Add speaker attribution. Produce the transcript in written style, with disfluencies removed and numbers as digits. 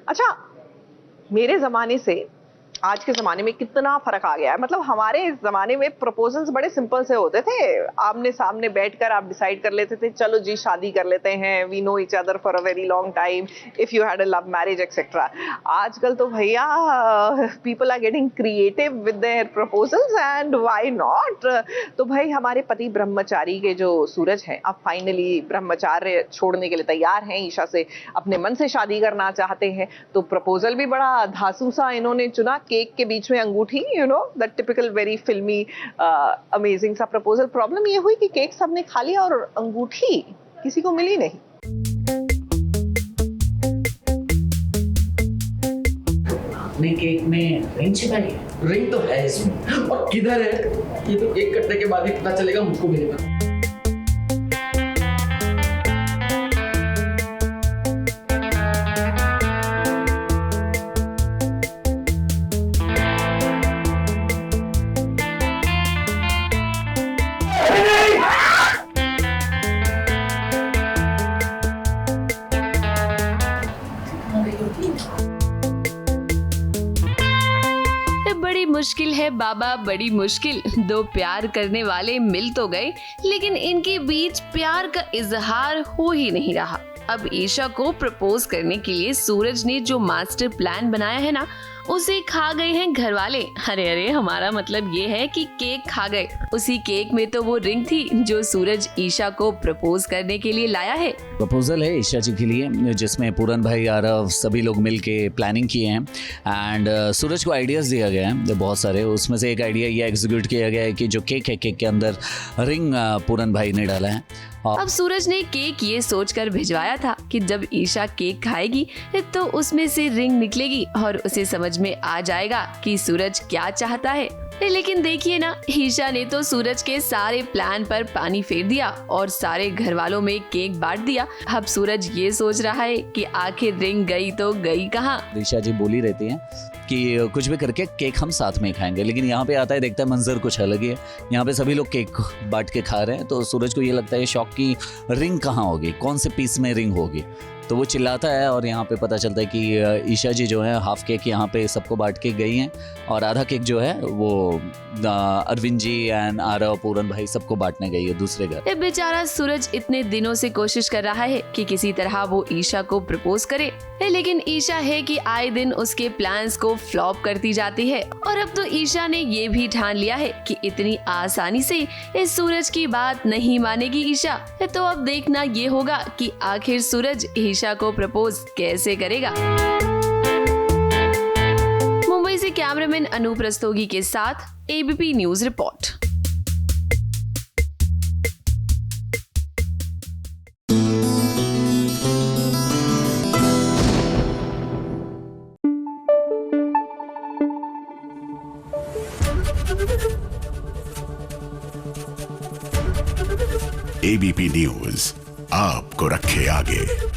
Speaker 1: अच्छा, मेरे ज़माने से आज के ज़माने में कितना फ़र्क आ गया है। मतलब हमारे ज़माने में प्रपोज़ल्स बड़े सिंपल से होते थे। आमने-सामने बैठकर आप डिसाइड कर लेते थे, चलो जी शादी कर लेते हैं, we know each other for a very long time, if you had a love marriage etcetera. आजकल तो भैया people are getting creative with their proposals and why not. तो भाई हमारे पति ब्रह्मचारी के जो सूरज हैं, अब फाइनली ब्रह्मचार्य छोड़ने के लिए तैयार हैं, ईशा से अपने मन से शादी करना चाहते हैं। तो प्रपोज़ल भी बड़ा धांसू सा इन्होंने चुना, केक के बीच में अंगूठी, you know that typical very फिल्मी अमेजिंग सा प्रपोजल। प्रॉब्लम ये हुई कि केक सबने खा लिया और अंगूठी किसी को मिली नहीं।
Speaker 2: आपने केक में रिंग छिपाई है?
Speaker 3: रिंग तो है इसमें, और किधर है ये तो केक कटने के बाद ही पता चलेगा, मुझको मिलेगा।
Speaker 4: बड़ी मुश्किल है बाबा, बड़ी मुश्किल। दो प्यार करने वाले मिल तो गए, लेकिन इनके बीच प्यार का इजहार हो ही नहीं रहा। अब ईशा को प्रपोज करने के लिए सूरज ने जो मास्टर प्लान बनाया है ना, उसे खा गए हैं घर वाले। अरे हमारा मतलब ये है कि केक खा गए। उसी केक में तो वो रिंग थी जो सूरज ईशा को प्रपोज करने के लिए लाया है।
Speaker 2: प्रपोजल है ईशा जी के लिए, जिसमें पूरन भाई, आरव सभी लोग मिल के प्लानिंग किए हैं। एंड सूरज को आइडियाज़ दिया गया है बहुत सारे। उसमें से एक आइडिया ये एग्जीक्यूट किया गया है कि जो केक है, केक के अंदर रिंग पूरन भाई ने डाला है।
Speaker 4: अब सूरज ने केक ये सोचकर भिजवाया था कि जब ईशा केक खाएगी तो उसमें से रिंग निकलेगी और उसे समझ में आ जाएगा कि सूरज क्या चाहता है। लेकिन देखिए ना, ईशा ने तो सूरज के सारे प्लान पर पानी फेर दिया और सारे घर वालों में केक बांट दिया। अब सूरज ये सोच रहा है कि आखिर रिंग गई तो गई कहाँ।
Speaker 2: ईशा जी बोली रहती हैं कि कुछ भी करके केक हम साथ में खाएंगे, लेकिन यहाँ पे आता है, देखता है मंजर कुछ अलग ही है। यहाँ पे सभी लोग केक बांट के खा रहे हैं, तो सूरज को ये लगता है शौक की रिंग कहाँ होगी, कौन से पीस में रिंग होगी। तो वो चिल्लाता है और यहाँ पे पता चलता है कि ईशा जी जो है हाफ केक यहाँ पे सबको बांट के गई हैं और आधा केक जो है वो अरविंद जी एंड आरव, पूरन भाई सबको बांटने गई है दूसरे घर।
Speaker 4: बेचारा सूरज इतने दिनों से कोशिश कर रहा है कि किसी तरह वो ईशा को प्रपोज करे, लेकिन ईशा है कि आए दिन उसके प्लान्स को फ्लॉप करती जाती है। और अब तो ईशा ने ये भी ठान लिया है कि इतनी आसानी से इस सूरज की बात नहीं मानेगी ईशा। तो अब देखना ये होगा कि आखिर सूरज ईशा को प्रपोज कैसे करेगा। मुंबई से कैमरामैन अनूप रस्तोगी के साथ ABP news report.
Speaker 5: ABP news आपको रखे आगे।